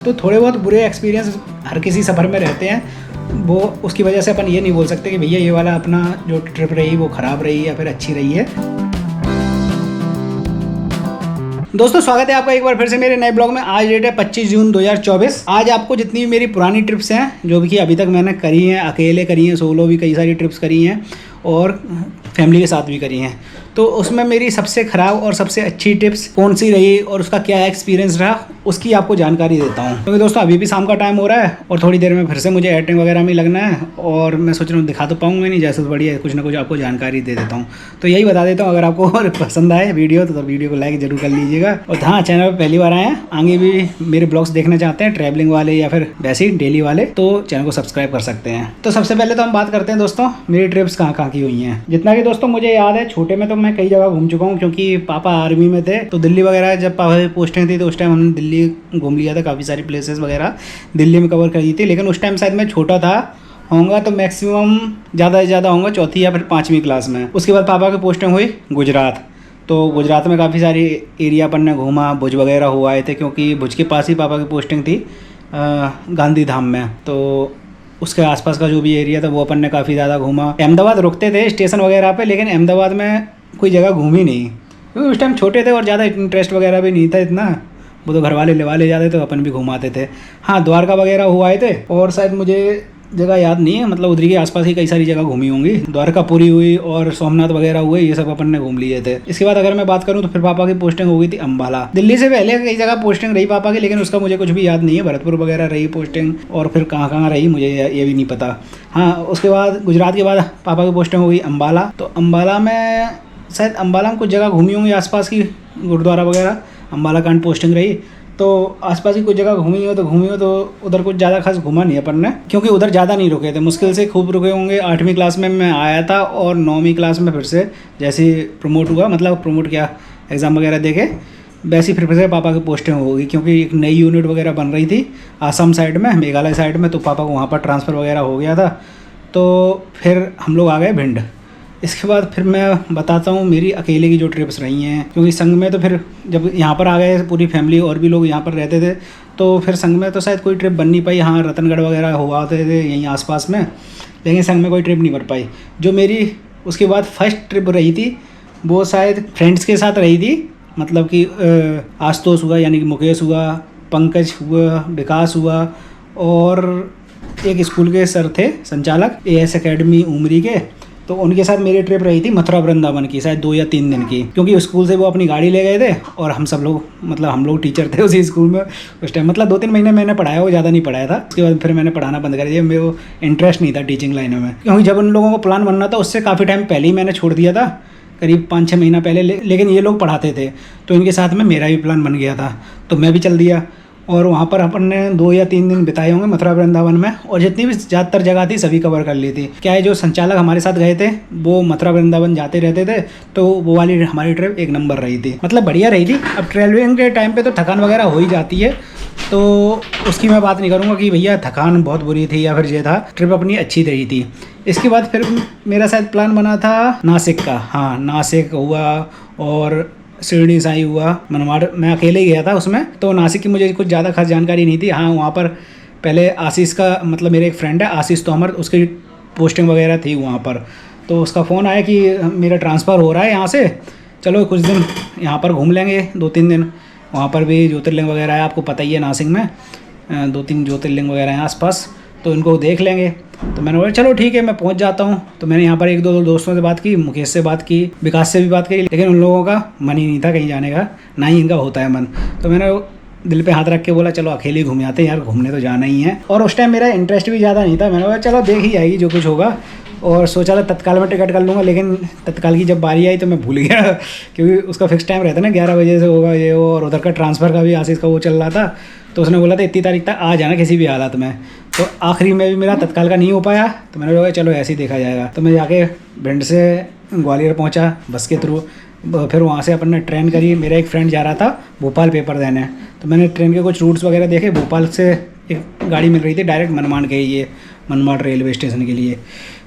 तो थोड़े बहुत बुरे एक्सपीरियंस हर किसी सफ़र में रहते हैं, वो उसकी वजह से अपन ये नहीं बोल सकते कि भैया ये वाला अपना जो ट्रिप रही वो ख़राब रही या फिर अच्छी रही है। दोस्तों स्वागत है आपका एक बार फिर से मेरे नए ब्लॉग में। आज डेट है 25 जून 2024। आज आपको जितनी भी मेरी पुरानी ट्रिप्स हैं जो भी कि अभी तक मैंने करी हैं, अकेले करी हैं, सोलो भी कई सारी ट्रिप्स करी हैं और फैमिली के साथ भी करी हैं, तो उसमें मेरी सबसे ख़राब और सबसे अच्छी टिप्स कौन सी रही और उसका क्या एक्सपीरियंस रहा उसकी आपको जानकारी देता हूँ। क्योंकि दोस्तों अभी भी शाम का टाइम हो रहा है और थोड़ी देर में फिर से मुझे एडिटिंग वगैरह में लगना है और मैं सोच रहा हूँ दिखा तो पाऊँगा नहीं, जैसे बढ़िया कुछ ना कुछ आपको जानकारी दे देता हूँ। तो यही बता देता हूँ, अगर आपको पसंद आए वीडियो तो वीडियो को लाइक जरूर कर लीजिएगा। और हाँ, चैनल पर पहली बार आए हैं, आगे भी मेरे ब्लॉग्स देखना चाहते हैं ट्रैवलिंग वाले या फिर वैसे ही डेली वाले, तो चैनल को सब्सक्राइब कर सकते हैं। तो सबसे पहले तो हम बात करते हैं दोस्तों मेरी ट्रिप्स कहाँ की हुई हैं। जितना कि दोस्तों मुझे याद है, छोटे में तो मैं कई जगह घूम चुका हूँ, क्योंकि पापा आर्मी में थे तो दिल्ली वगैरह जब पापा की पोस्टिंग थी तो उस टाइम हमने दिल्ली घूम लिया था, काफ़ी सारी प्लेसेस वगैरह दिल्ली में कवर कर दी थी। लेकिन उस टाइम शायद मैं छोटा था होऊंगा, तो मैक्सिमम ज़्यादा से ज़्यादा होऊंगा चौथी या फिर 5वीं क्लास में। उसके बाद पापा की पोस्टिंग हुई गुजरात, तो गुजरात में काफ़ी सारी एरिया पर ने घूमा, भुज वगैरह हो आए थे, क्योंकि भुज के पास ही पापा की पोस्टिंग थी गांधी धाम में, तो उसके आसपास का जो भी एरिया था वो अपन ने काफ़ी ज़्यादा घूमा। अहमदाबाद रुकते थे स्टेशन वगैरह पे, लेकिन अहमदाबाद में कोई जगह घूमी नहीं, क्योंकि उस टाइम छोटे थे और ज़्यादा इंटरेस्ट वगैरह भी नहीं था इतना, वो तो घर वाले ले जाते तो अपन भी घुमाते थे। हाँ, द्वारका वगैरह हुआ आए थे और शायद मुझे जगह याद नहीं है, मतलब उधर के आसपास ही कई सारी जगह घूमी होंगी। द्वारका पुरी हुई और सोमनाथ वगैरह हुए, ये सब अपन ने घूम लिए थे। इसके बाद अगर मैं बात करूं तो फिर पापा की पोस्टिंग हो गई थी अम्बाला। दिल्ली से पहले कई जगह पोस्टिंग रही पापा की, लेकिन उसका मुझे कुछ भी याद नहीं है। भरतपुर वगैरह रही पोस्टिंग और फिर कहाँ रही मुझे ये भी नहीं पता। हाँ, उसके बाद गुजरात के बाद पापा की पोस्टिंग हो गई अम्बाला, तो अम्बाला में शायद अम्बाला में कुछ जगह घूमी होंगी आसपास की, गुरुद्वारा वगैरह, अम्बाला कांड पोस्टिंग रही। तो आसपास की कुछ जगह घूमी हो तो उधर कुछ ज़्यादा खास घूमा नहीं अपन ने, क्योंकि उधर ज़्यादा नहीं रुके थे, मुश्किल से खूब रुके होंगे। 8वीं क्लास में मैं आया था और 9वीं क्लास में फिर से जैसे प्रमोट हुआ, मतलब प्रमोट किया, एग्ज़ाम वगैरह देके वैसे फिर से पापा की पोस्टिंग होगी, क्योंकि एक नई यूनिट वगैरह बन रही थी आसाम साइड में, मेघालय साइड में, तो पापा को वहाँ पर ट्रांसफ़र वगैरह हो गया था। तो फिर हम लोग आ गए भिंड। इसके बाद फिर मैं बताता हूँ मेरी अकेले की जो ट्रिप्स रही हैं, क्योंकि संग में तो फिर जब यहाँ पर आ गए पूरी फैमिली और भी लोग यहाँ पर रहते थे, तो फिर संग में तो शायद कोई ट्रिप बन नहीं पाई। हाँ, रतनगढ़ वगैरह हुआ होते थे यहीं आसपास में, लेकिन संग में कोई ट्रिप नहीं बन पाई। जो मेरी उसके बाद फर्स्ट ट्रिप रही थी वो शायद फ्रेंड्स के साथ रही थी, मतलब कि आशुतोष हुआ, यानी कि मुकेश हुआ, पंकज हुआ, विकास हुआ और एक स्कूल के सर थे संचालक AS अकेडमी उमरी के, तो उनके साथ मेरी ट्रिप रही थी मथुरा वृंदावन की, शायद 2 या 3 दिन की, क्योंकि स्कूल से वो अपनी गाड़ी ले गए थे और हम सब लोग, मतलब हम लोग टीचर थे उसी स्कूल में उस टाइम। मतलब 2-3 महीने मैंने पढ़ाया, वो ज़्यादा नहीं पढ़ाया था। उसके बाद फिर मैंने पढ़ाना बंद कर दिया, मेरे को इंटरेस्ट नहीं था टीचिंग लाइन में, क्योंकि जब उन लोगों को प्लान बनना था उससे काफ़ी टाइम पहले ही मैंने छोड़ दिया था, करीब 5-6 महीना पहले। लेकिन ये लोग पढ़ाते थे तो इनके साथ में मेरा भी प्लान बन गया था, तो मैं भी चल दिया और वहाँ पर अपन ने 2 या 3 दिन बिताए होंगे मथुरा वृंदावन में, और जितनी भी ज़्यादातर जगह थी सभी कवर कर ली थी। क्या है, जो संचालक हमारे साथ गए थे वो मथुरा वृंदावन जाते रहते थे, तो वो वाली हमारी ट्रिप एक नंबर रही थी, मतलब बढ़िया रही थी। अब ट्रैवलिंग के टाइम पे तो थकान वगैरह हो ही जाती है, तो उसकी मैं बात नहीं करूँगा कि भैया थकान बहुत बुरी थी या फिर ये था, ट्रिप अपनी अच्छी रही थी। इसके बाद फिर मेरा शायद प्लान बना था नासिक का। हाँ, नासिक हुआ और शिरडी साई हुआ, मनमाड़ मैं अकेले ही गया था उसमें, तो नासिक की मुझे कुछ ज़्यादा खास जानकारी नहीं थी। हाँ, वहाँ पर पहले आशीष का, मतलब मेरे एक फ्रेंड है आशीष तोमर, उसकी पोस्टिंग वगैरह थी वहाँ पर, तो उसका फ़ोन आया कि मेरा ट्रांसफ़र हो रहा है यहाँ से, चलो कुछ दिन यहाँ पर घूम लेंगे, 2-3 दिन। वहाँ पर भी ज्योतिर्लिंग वगैरह है, आपको पता ही है नासिक में 2-3 ज्योतिर्लिंग वगैरह हैं आसपास, तो इनको देख लेंगे। तो मैंने बोला चलो ठीक है, मैं पहुंच जाता हूं। तो मैंने यहाँ पर 1-2 दोस्तों से बात की, मुकेश से बात की, विकास से भी बात की, लेकिन उन लोगों का मन ही नहीं था कहीं जाने का, ना ही इनका होता है मन। तो मैंने दिल पे हाथ रख के बोला चलो अकेले घूम आते हैं यार, घूमने तो जाना ही है। और उस टाइम मेरा इंटरेस्ट भी ज़्यादा नहीं था, मैंने बोला चलो देख ही जाएगी जो कुछ होगा, और सोचा था तत्काल में टिकट कर लूँगा, लेकिन तत्काल की जब बारी आई तो मैं भूल गया क्योंकि उसका फिक्स टाइम रहता है ना 11 बजे से होगा ये, और उधर का ट्रांसफ़र का भी आशीष का वो चल रहा था, तो उसने बोला था इतनी तारीख तक आ जाना किसी भी हालत में। तो आखिरी में भी मेरा तत्काल का नहीं हो पाया, तो मैंने बोला चलो ऐसे ही देखा जाएगा। तो मैं जाके भिंड से ग्वालियर पहुँचा बस के थ्रू, फिर वहाँ से अपन ने ट्रेन करी। मेरा एक फ्रेंड जा रहा था भोपाल पेपर देने, तो मैंने ट्रेन के कुछ रूट्स वगैरह देखे। भोपाल से एक गाड़ी मिल रही थी डायरेक्ट मनमाड़ के लिए, मनमाड़ रेलवे स्टेशन के लिए,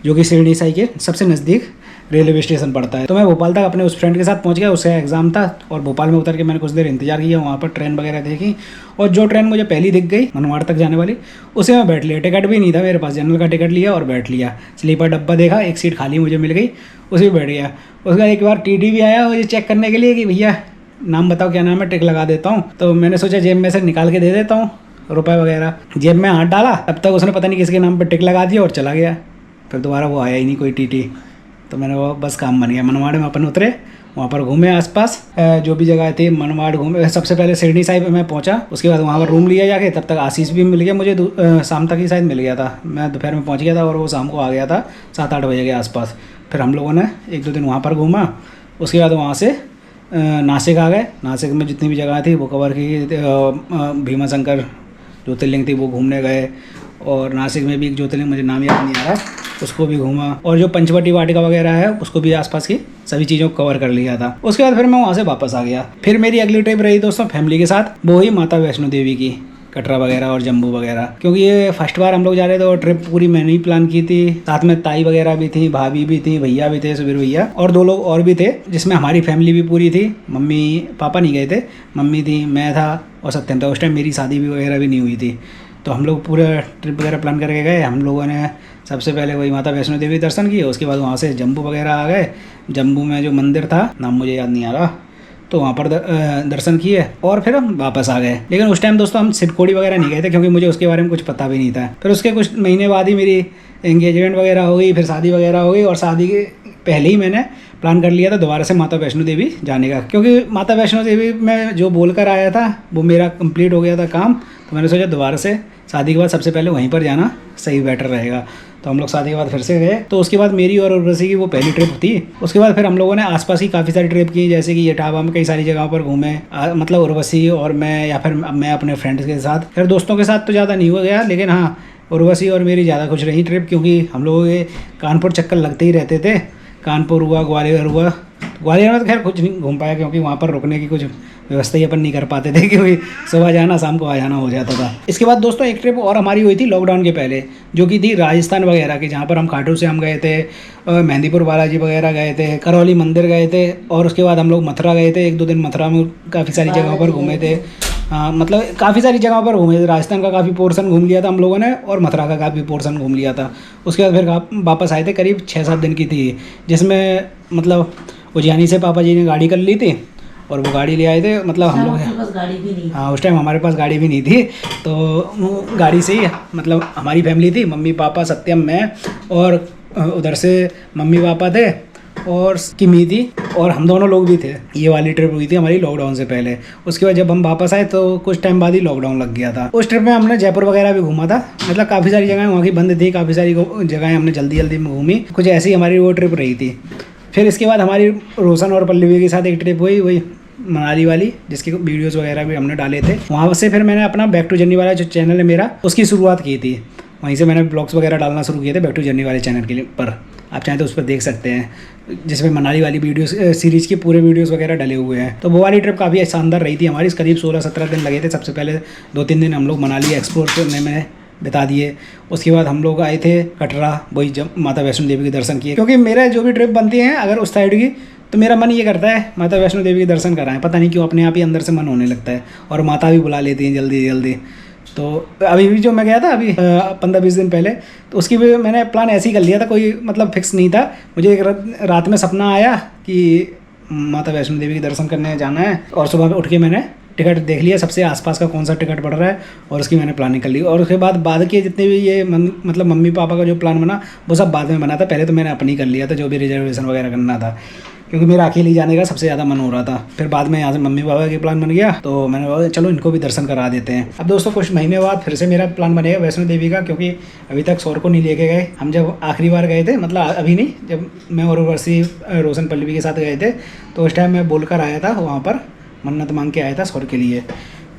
जो कि शिरडी साई के सबसे नज़दीक रेलवे स्टेशन पड़ता है। तो मैं भोपाल तक अपने उस फ्रेंड के साथ पहुंच गया, उसका एग्ज़ाम था और भोपाल में उतर के मैंने कुछ देर इंतजार किया, वहाँ पर ट्रेन वगैरह देखी और जो ट्रेन मुझे पहली दिख गई मनमाड़ तक जाने वाली, उसे मैं बैठ लिया। टिकट भी नहीं था मेरे पास, जनरल का टिकट लिया और बैठ लिया। स्लीपर डब्बा देखा, एक सीट खाली मुझे मिल गई, उसी में बैठ गया। उसके बाद एक बार टीटी भी आया मुझे चेक करने के लिए कि भैया नाम बताओ क्या नाम है, टिक लगा देता हूँ। तो मैंने सोचा जेब में से निकाल के दे देता हूँ रुपए वगैरह, जेब में हाथ डाला, तब तक उसने पता नहीं किसके नाम पर टिक लगा दिया और चला गया। फिर दोबारा वो आया ही नहीं कोई टीटी। तो मैंने वो बस काम बन गया। मनमाड़ में अपन उतरे, वहाँ पर घूमे आसपास जो भी जगह थी, मनमाड़ घूमे। सबसे पहले सिरनी साहिब में पहुँचा, उसके बाद वहाँ पर रूम लिया जाके। तब तक आशीष भी मिल गया मुझे, शाम तक ही शायद मिल गया था। मैं दोपहर में पहुँच गया था और वो शाम को आ गया था 7-8 बजे के आसपास। फिर हम लोगों ने 1-2 दिन वहाँ पर घूमा। उसके बाद वहाँ से नासिक आ गए। नासिक में जितनी भी जगह थी वो कवर की। भीमा शंकर ज्योतिर्लिंग थी वो घूमने गए, और नासिक में भी एक ज्योतिर्लिंग मुझे नाम याद नहीं आ रहा, उसको भी घूमा। और जो पंचवटी वाटिका वगैरह है उसको भी आसपास की सभी चीज़ों को कवर कर लिया था। उसके बाद फिर मैं वहाँ से वापस आ गया। फिर मेरी अगली ट्रिप रही दोस्तों फैमिली के साथ, वो ही माता वैष्णो देवी की, कटरा वगैरह और जम्मू वगैरह। क्योंकि ये फर्स्ट बार हम लोग जा रहे थे और ट्रिप पूरी मैंने ही प्लान की थी। साथ में ताई वगैरह भी थी, भाभी भी थी, भैया भी थे, सुबीर भैया, और 2 लोग और भी थे, जिसमें हमारी फैमिली भी पूरी थी। मम्मी पापा नहीं गए थे, मम्मी थी, मैं था और सत्यम था। उस टाइम मेरी शादी भी वगैरह भी नहीं हुई थी। तो हम लोग पूरा ट्रिप वगैरह प्लान करके गए। हम लोगों ने सबसे पहले वही माता वैष्णो देवी दर्शन किए, उसके बाद वहाँ से जम्मू वगैरह आ गए। जम्मू में जो मंदिर था, नाम मुझे याद नहीं आ रहा, तो वहाँ पर दर्शन किए और फिर हम वापस आ गए। लेकिन उस टाइम दोस्तों हम सिरकोड़ी वगैरह नहीं गए थे, क्योंकि मुझे उसके बारे में कुछ पता भी नहीं था। फिर उसके कुछ महीने बाद ही मेरी एंगेजमेंट वगैरह हो गई, फिर शादी वगैरह हो गई, और शादी के पहले ही मैंने प्लान कर लिया था दोबारा से माता वैष्णो देवी जाने का। क्योंकि माता वैष्णो देवी में जो बोल कर आया था वो मेरा कंप्लीट हो गया था काम। तो मैंने सोचा दोबारा से शादी के बाद सबसे पहले वहीं पर जाना सही बेटर रहेगा। तो हम लोग शादी के बाद फिर से गए। तो उसके बाद मेरी और उर्वशी की वो पहली ट्रिप थी। उसके बाद फिर हम लोगों ने आसपास की काफ़ी सारी ट्रिप की, जैसे कि इटावा में कई सारी जगहों पर घूमे। मतलब उर्वशी और मैं, या फिर मैं अपने फ्रेंड्स के साथ। फिर दोस्तों के साथ तो ज़्यादा नहीं हो गया, लेकिन हाँ उर्वशी और मेरी ज़्यादा खुश रही ट्रिप, क्योंकि हम लोगों के कानपुर चक्कर लगते ही रहते थे। कानपुर हुआ, ग्वालियर हुआ। ग्वालियर में तो खैर कुछ नहीं घूम पाया, क्योंकि वहाँ पर रुकने की कुछ व्यवस्था ही अपन नहीं कर पाते थे, क्योंकि सुबह जाना शाम को आ जाना हो जाता था। इसके बाद दोस्तों एक ट्रिप और हमारी हुई थी लॉकडाउन के पहले, जो कि थी राजस्थान वगैरह की, जहाँ पर हम खाटू से हम गए थे, मेहंदीपुर बालाजी वगैरह गए थे, करौली मंदिर गए थे, और उसके बाद हम लोग मथुरा गए थे। 1-2 दिन मथुरा में काफ़ी सारी जगहों पर घूमे थे। मतलब काफ़ी सारी जगहों पर घूमे थे। राजस्थान का काफ़ी पोर्शन घूम लिया था हम लोगों ने, और मथुरा का काफ़ी पोर्शन घूम लिया था। उसके बाद फिर वापस आए थे, करीब 6-7 दिन की थी, जिसमें मतलब उज्जैनी से पापा जी ने गाड़ी कर ली थी और वो गाड़ी ले आए थे। मतलब हम लोग, गाड़ी भी नहीं, हाँ उस टाइम हमारे पास गाड़ी भी नहीं थी, तो वो गाड़ी से ही मतलब हमारी फैमिली थी, मम्मी पापा सत्यम मैं, और उधर से मम्मी पापा थे और किमी थी, और हम दोनों लोग भी थे। ये वाली ट्रिप हुई थी हमारी लॉकडाउन से पहले। उसके बाद जब हम वापस आए तो कुछ टाइम बाद ही लॉकडाउन लग गया था। उस ट्रिप में हमने जयपुर वगैरह भी घूमा था। मतलब काफ़ी सारी जगहें वहाँ की बंद थी, काफ़ी सारी जगहें हमने जल्दी जल्दी में घूमी। कुछ ऐसी हमारी वो ट्रिप रही थी। फिर इसके बाद हमारी रोशन और पल्लवी के साथ एक ट्रिप हुई, वही मनाली वाली, जिसके वीडियोस वगैरह भी हमने डाले थे। वहाँ से फिर मैंने अपना बैक टू जर्नी वाला जो चैनल है मेरा, उसकी शुरुआत की थी। वहीं से मैंने ब्लॉग्स वगैरह डालना शुरू किए थे बैक टू जर्नी वाले चैनल के लिए पर। आप चाहें तो उस पर देख सकते हैं, जिसमें मनाली वाली वीडियोस सीरीज़ के पूरे वीडियोस वगैरह डले हुए हैं। तो वो वाली ट्रिप काफ़ी शानदार रही थी हमारी। करीब 16-17 दिन लगे थे। सबसे पहले 2-3 दिन हम लोग मनाली एक्सप्लोर करने में बिता दिए। उसके बाद हम लोग आए थे कटरा, वही जब माता वैष्णो देवी के दर्शन किए। क्योंकि मेरा जो भी ट्रिप बनती है अगर उस साइड की, तो मेरा मन ये करता है माता वैष्णो देवी के दर्शन कराएं। पता नहीं क्यों अपने आप ही अंदर से मन होने लगता है, और माता भी बुला लेती हैं जल्दी जल्दी। तो अभी भी जो मैं गया था अभी 15-20 दिन पहले, तो उसकी भी मैंने प्लान ऐसे ही कर लिया था, कोई मतलब फिक्स नहीं था। मुझे एक रात में सपना आया कि माता वैष्णो देवी के दर्शन करने जाना है, और सुबह में उठ के मैंने टिकट देख लिया सबसे आसपास का कौन सा टिकट पड़ रहा है, और उसकी मैंने प्लानिंग कर ली। और उसके बाद के जितने भी ये मतलब मम्मी पापा का जो प्लान बना वो सब बाद में बना था। पहले तो मैंने अपनी कर लिया था, जो भी रिजर्वेशन वगैरह करना था, क्योंकि मेरा अकेले जाने का सबसे ज़्यादा मन हो रहा था। फिर बाद में यहाँ से मम्मी पापा के प्लान बन गया, तो मैंने बोला चलो इनको भी दर्शन करा देते हैं। अब दोस्तों कुछ महीने बाद फिर से मेरा प्लान बनेगा वैष्णो देवी का, क्योंकि अभी तक सौर को नहीं लेके गए। हम जब आखिरी बार गए थे, मतलब अभी नहीं, जब मैं और उर्वशी रोशन पल्लवी के साथ गए थे, तो उस टाइम मैं बोल कर आया था वहाँ पर, मन्नत मांग के आया था सौर के लिए।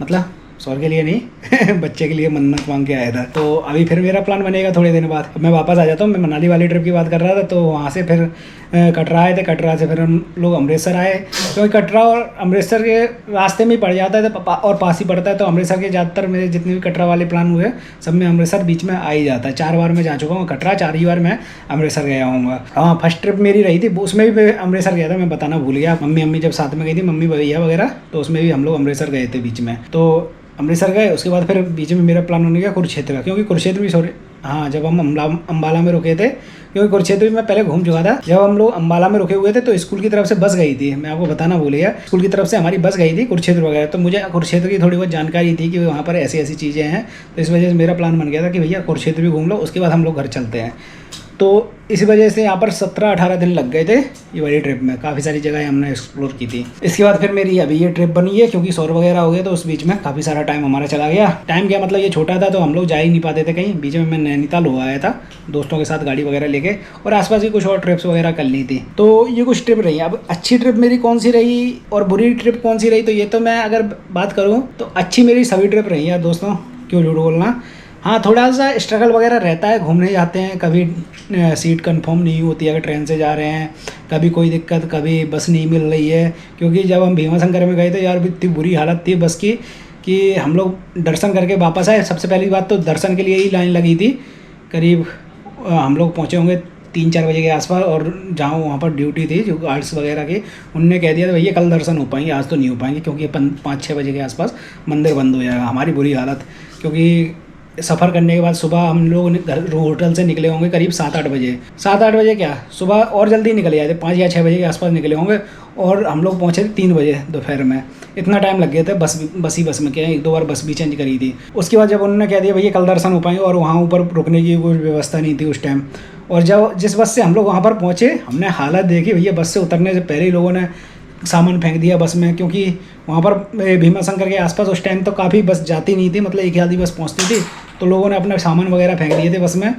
मतलब सौर के लिए नहीं बच्चे के लिए मन्नत मांग के आया था। तो अभी फिर मेरा प्लान बनेगा थोड़े दिन बाद, मैं वापस आ जाता हूँ। मैं मनाली वाली ट्रिप की बात कर रहा था, तो वहाँ से फिर कटरा आए थे, कटरा से फिर हम लोग अमृतसर आए, क्योंकि कटरा और अमृतसर के रास्ते में ही पड़ जाता है और पास ही पड़ता है। तो अमृतसर के ज़्यादातर मेरे जितने भी कटरा वाले प्लान हुए सब में अमृतसर बीच में आ ही जाता है। 4 बार मैं जा चुका हूँ कटरा, 4 ही बार मैं अमृतसर गया हूँ। हाँ, फर्स्ट ट्रिप मेरी रही थी, उसमें भी मैं अमृतसर गया था, मैं बताना भूल गया। मम्मी जब साथ में गई थी, मम्मी भैया वगैरह, तो उसमें भी हम लोग अमृतसर गए थे बीच में। तो अमृतसर गए, उसके बाद फिर बीच में मेरा प्लान होने गया कुरुक्षेत्र का, क्योंकि कुरुक्षेत्र भी हाँ, जब हम अम्बाला में रुके थे, क्योंकि कुरुक्षेत्र भी मैं पहले घूम चुका था। जब हम लोग अम्बाला में रुके हुए थे तो स्कूल की तरफ से बस गई थी, मैं आपको बताना भूल गया, स्कूल की तरफ से हमारी बस गई थी कुरुक्षेत्र वगैरह। तो मुझे कुरुक्षेत्र की थोड़ी बहुत जानकारी थी कि वहाँ पर ऐसी ऐसी चीज़ें हैं, तो इस वजह से मेरा प्लान बन गया था कि भैया कुरुक्षेत्र भी घूम लो, उसके बाद हम लोग घर चलते हैं। तो इसी वजह से यहाँ पर 17-18 दिन लग गए थे ये वाली ट्रिप में, काफ़ी सारी जगह हमने एक्सप्लोर की थी। इसके बाद फिर मेरी अभी ये ट्रिप बनी है, क्योंकि सौर वगैरह हो गया तो उस बीच में काफ़ी सारा टाइम हमारा चला गया। टाइम क्या मतलब, ये छोटा था तो हम लोग जा ही नहीं पाते थे कहीं। बीच में मैं नैनीताल हो आया था दोस्तों के साथ गाड़ी वगैरह लेके, और आसपास की कुछ और ट्रिप्स वगैरह कर ली थी। तो ये कुछ ट्रिप रही। अब अच्छी ट्रिप मेरी कौन सी रही और बुरी ट्रिप कौन सी रही, तो ये तो मैं अगर बात करूँ तो अच्छी मेरी सभी ट्रिप रही है दोस्तों, क्यों झूठ बोलना। हाँ, थोड़ा सा स्ट्रगल वगैरह रहता है, घूमने जाते हैं कभी सीट कंफर्म नहीं होती अगर ट्रेन से जा रहे हैं, कभी कोई दिक्कत, कभी बस नहीं मिल रही है। क्योंकि जब हम भीमा शंकर में गए थे यार, इतनी बुरी हालत थी बस की कि हम लोग दर्शन करके वापस आए। सबसे पहली बात तो दर्शन के लिए ही लाइन लगी थी, करीब हम लोग पहुँचे होंगे 3-4 बजे के आसपास, और जहाँ वहाँ पर ड्यूटी थी जो गार्ड्स वगैरह की, उनने कह दिया था भैया कल दर्शन हो पाएंगे, आज तो नहीं हो पाएंगे, क्योंकि 5-6 बजे के आसपास मंदिर बंद हो जाएगा। हमारी बुरी हालत, क्योंकि सफ़र करने के बाद सुबह हम लोग होटल से निकले होंगे करीब 7-8 बजे। 7-8 बजे क्या, सुबह और जल्दी निकले आए थे, 5 या 6 बजे के आसपास निकले होंगे, और हम लोग पहुँचे 3 बजे दोपहर में। इतना टाइम लग गया था बस में, क्या 1-2 बार बस भी चेंज करी थी। उसके बाद जब उन्होंने कह दिया भैया कल दर्शन हो पाएंगे, और वहाँ ऊपर रुकने की कोई व्यवस्था नहीं थी उस टाइम। और जब जिस बस से हम लोग वहाँ पर पहुँचे, हमने हालत देखी भैया, बस से उतरने से पहले ही लोगों ने सामान फेंक दिया बस में, क्योंकि वहाँ पर भीमा शंकर के आसपास उस टाइम तो काफ़ी बस जाती नहीं थी, मतलब एक आधी बस पहुँचती थी, तो लोगों ने अपना सामान वगैरह फेंक दिए थे बस में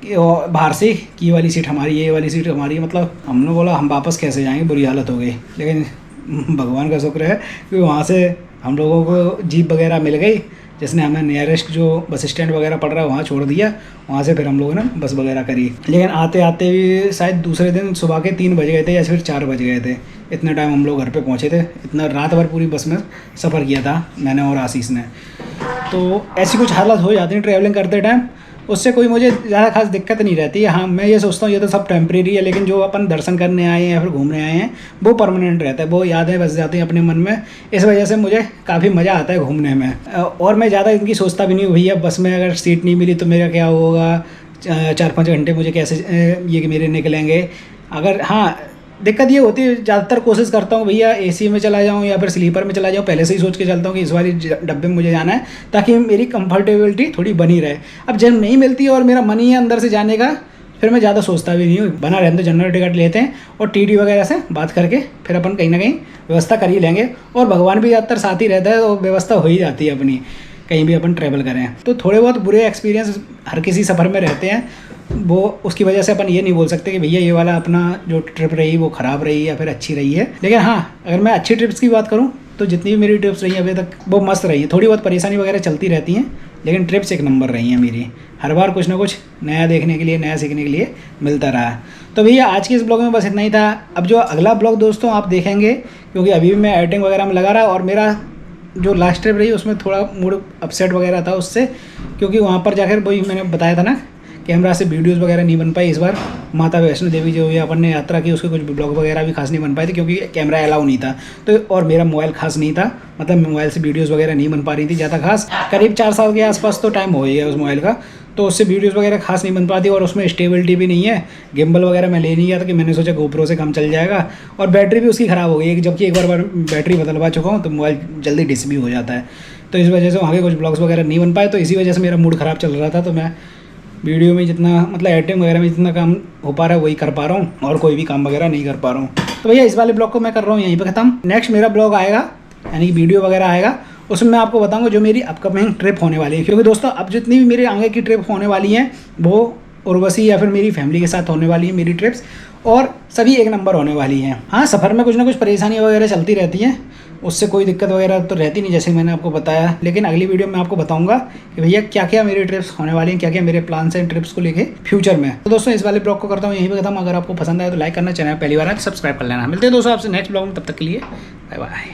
बाहर से कि ये वाली सीट हमारी है, ये वाली सीट हमारी है। मतलब हमने बोला हम वापस कैसे जाएंगे, बुरी हालत हो गई। लेकिन भगवान का शुक्र है कि वहाँ से हम लोगों को जीप वगैरह मिल गई, जिसने हमें नियरेस्ट जो बस स्टैंड वगैरह पड़ रहा है वहाँ छोड़ दिया। वहाँ से फिर हम लोगों ने बस वगैरह करी। लेकिन आते आते भी शायद दूसरे दिन सुबह के 3 बज गए थे या फिर 4 बज गए थे, इतने टाइम हम लोग घर पे पहुँचे थे। इतना रात भर पूरी बस में सफ़र किया था मैंने और आशीष ने। तो ऐसी कुछ हालत हो जाती है ट्रैवलिंग करते टाइम, उससे कोई मुझे ज़्यादा खास दिक्कत नहीं रहती है। हाँ, मैं ये सोचता हूँ ये तो सब टेम्प्रेरी है, लेकिन जो अपन दर्शन करने आए हैं या फिर घूमने आए हैं वो परमानेंट रहता है, वो यादें बस जाती हैं अपने मन में। इस वजह से मुझे काफ़ी मज़ा आता है घूमने में, और मैं ज़्यादा इनकी सोचता भी नहीं हूँ भैया बस में अगर सीट नहीं मिली तो मेरा क्या होगा, 4-5 घंटे मुझे कैसे ये मेरे निकलेंगे। अगर हाँ, दिक्कत ये होती है, ज़्यादातर कोशिश करता हूँ भैया एसी में चला जाऊँ या फिर स्लीपर में चला जाऊँ, पहले से ही सोच के चलता हूँ कि इस वाली डब्बे में मुझे जाना है, ताकि मेरी कंफर्टेबिलिटी थोड़ी बनी रहे। अब जब नहीं मिलती है और मेरा मन ही है अंदर से जाने का, फिर मैं ज़्यादा सोचता भी नहीं हूँ, बना रहने तो जनरल टिकट लेते हैं और टीटी वगैरह से बात करके फिर अपन कहीं ना कहीं व्यवस्था कर ही लेंगे। और भगवान भी ज़्यादातर साथ ही रहता है, तो व्यवस्था हो ही जाती है अपनी, कहीं भी अपन ट्रैवल करें। तो थोड़े बहुत बुरे एक्सपीरियंस हर किसी सफ़र में रहते हैं, वो उसकी वजह से अपन ये नहीं बोल सकते कि भैया ये वाला अपना जो ट्रिप रही वो ख़राब रही या फिर अच्छी रही है। लेकिन हाँ, अगर मैं अच्छी ट्रिप्स की बात करूँ तो जितनी भी मेरी ट्रिप्स रही हैं अभी तक वो मस्त रही है। थोड़ी बहुत परेशानी वगैरह चलती रहती हैं, लेकिन ट्रिप्स एक नंबर रही हैं मेरी। हर बार कुछ ना कुछ नया देखने के लिए, नया सीखने के लिए मिलता रहा। तो भैया आज के इस ब्लॉग में बस इतना ही था। अब जो अगला ब्लॉग दोस्तों आप देखेंगे, क्योंकि अभी भी मैं एडिटिंग वगैरह में लगा रहा, और मेरा जो लास्ट ट्रिप रही उसमें थोड़ा मूड अपसेट वगैरह था उससे, क्योंकि वहाँ पर जाकर वही मैंने बताया था ना, कैमरा से वीडियोस वगैरह नहीं बन पाई इस बार। माता वैष्णो देवी जो हुई अपन ने यात्रा की, उसके कुछ ब्लॉग वगैरह भी खास नहीं बन पाए थे, क्योंकि कैमरा अलाउ नहीं था। तो और मेरा मोबाइल खास नहीं था, मतलब मोबाइल से वीडियोस वगैरह नहीं बन पा रही थी ज़्यादा खास। करीब 4 साल के आसपास तो टाइम हो ही है उस मोबाइल का, तो उससे वीडियोस वगैरह खास नहीं बन पाती, और उसमें स्टेबिलिटी भी नहीं है। गिम्बल वगैरह मैं ले नहीं गया था कि मैंने सोचा GoPro से काम चल जाएगा, और बैटरी भी उसकी ख़राब हो गई है, जबकि एक बार बैटरी बदलवा चुका हूँ, तो मोबाइल जल्दी डिस भी हो जाता है। तो इस वजह से वहाँ के कुछ ब्लॉग्स वगैरह नहीं बन पाए, तो इसी वजह से मेरा मूड ख़राब चल रहा था। तो मैं वीडियो में जितना मतलब एडिटिंग वगैरह में जितना काम हो पा रहा है वही कर पा रहा हूँ, और कोई भी काम वगैरह नहीं कर पा रहा हूँ। तो भैया इस वाले ब्लॉग को मैं कर रहा हूँ यहीं पे ख़त्म। नेक्स्ट मेरा ब्लॉग आएगा, यानी कि वीडियो वगैरह आएगा, उसमें मैं आपको बताऊंगा जो मेरी अपकमिंग ट्रिप होने वाली है। क्योंकि दोस्तों अब जितनी भी मेरे आगे की ट्रिप होने वाली हैं वो उर्वशी या फिर मेरी फैमिली के साथ होने वाली है मेरी ट्रिप्स, और सभी एक नंबर होने वाली हैं। हाँ, सफ़र में कुछ ना कुछ परेशानी वगैरह चलती रहती हैं, उससे कोई दिक्कत वगैरह तो रहती नहीं जैसे मैंने आपको बताया। लेकिन अगली वीडियो में आपको बताऊंगा कि भैया क्या क्या मेरी ट्रिप्स होने वाली हैं, क्या क्या मेरे प्लान्स हैं ट्रिप्स को लेके फ्यूचर में। तो दोस्तों इस वाले ब्लॉग को करता हूँ यहीं पे खत्म। अगर आपको पसंद आए तो लाइक करना, चैनल पहली बार है सब्सक्राइब कर लेना। मिलते हैं दोस्तों आपसे नेक्स्ट ब्लॉग में, तब तक के लिए बाय बाय।